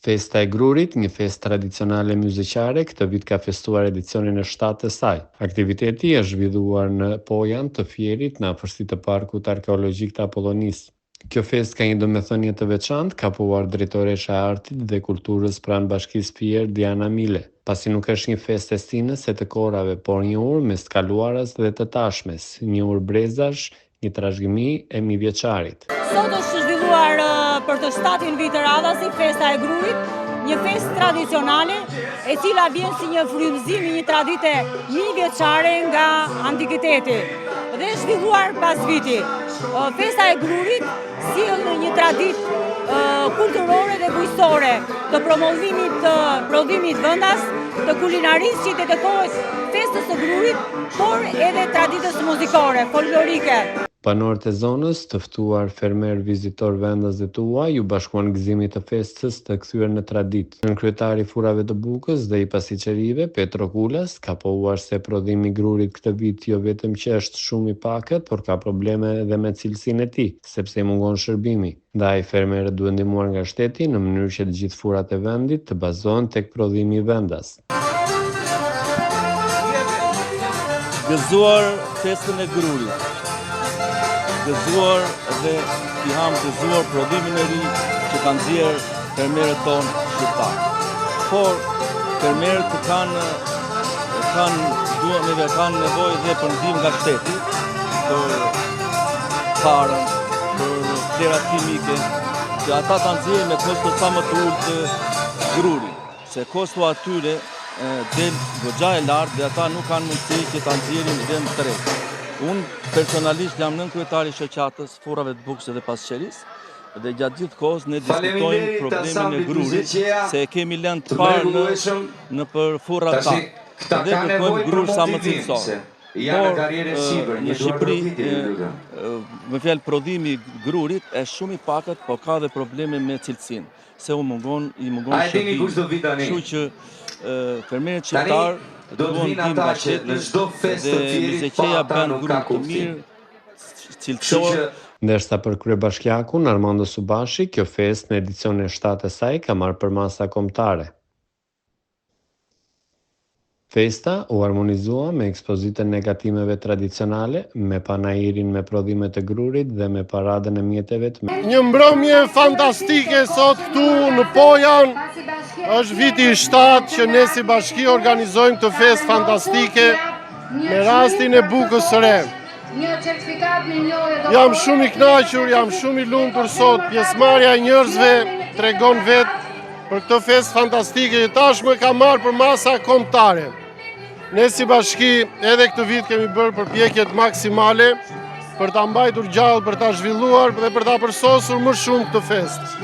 Festa e Grurit, një festë tradicionale muzikare, këtë vit ka festuar edicionin e 7 të saj. Aktiviteti është zhvilluar në Pojan të Fierit në afërsitë të Parkut Arkeologjik të Apollonisë. Kjo festë ka një domethënie të veçantë, ka puar drejtoresha e artit dhe kulturës pranë Bashkisë Fier Diana Mile, pasi nuk është një festë e sinës e të korave, por një urë mes të kaluaras dhe të tashmes, një urë brezash, një trashëgimi e mijëvjeçarit. Sot është zhvilluar për të 7 vit të radhës si Festa e Grurit, një festë tradicionale e cila vjen si një frymëzim i një tradite mijëvjeçare nga antikiteti dhe zhvilluar pas viti. Festa e Grurit sjell një traditë kulturore dhe bujqësore të promovimit të prodhimit vendas, të kulinarisë që të kohës festës së Grurit, por edhe traditës muzikore, folklorike. Banorët e zonës, të ftuar fermer vizitor vendas dhe tuaj, u bashkuan gëzimit të festës të kthyer në traditë. Nën kryetari i furave të bukës dhe i pasqerive, Petro Kulas, ka pohuar se prodhimi i grurit këtë vit jo vetëm që është shumë i pakët, por ka probleme edhe me cilësinë e tij, sepse i mungon shërbimi. Ndaj fermerët duhet ndihmuar nga shteti në mënyrë që të gjithë furat e vendit të bazohen tek prodhimi i vendas. Gëzuar festën e Grurit. Gëzuar dhe i ham gëzuar prodhimin e ri që kanë nxjerrë fermerët tonë shqiptarë. Por fermerët kanë nevojë dhe për ndihmë nga shteti për parën, për vlerat kimike, që ata ta nxjerrin me kosto sa më të ulët të grurit, se kosto atyre del goxha e lartë dhe ata nuk kanë mundësi që ta nxjerrin vend të re. Unë personalisht jam nën kryetari i shoqatës furrave të bukës dhe pasqerisë dhe gjatë gjithë kohës ne diskutojmë problemin e grurit, se e kemi lënë të parë në për furrat tanë. Dhe kërkojmë grur sa më cilësor. Por në Shqipëri, me fjalë prodhimi i grurit është shumë i pakët, por ka dhe probleme me cilësinë, se i mungon shërbimi. Kështu që fermerët shqiptarë duan ndihmë nga shteti dhe Mizeqeja bën grup të mirë, cilësor. Ndërsa për kryebashkiakun Armando Subashi, kjo festë në edicionin e 7 të saj ka marrë për masa kombëtare. Festa u harmonizua me ekspozitën negatimeve tradicionale, me panairin me prodhimet e grurit dhe me paradën e mjeteve të Një mbrëmje fantastike sot këtu në Pojan. Është viti i 7 që ne si bashki organizojmë këtë festë fantastike me rastin e bukës së re. Jam shumë i kënaqur, jam shumë i lumtur sot. Pjesëmarrja e njerëzve tregon vetë për këtë festë fantastike që tashmë ka marrë për masa kombëtare. Ne si bashki edhe këtë vit kemi bërë përpjekjet maksimale për ta mbajtur gjallë, për ta zhvilluar dhe për ta përsosur më shumë këtë festë.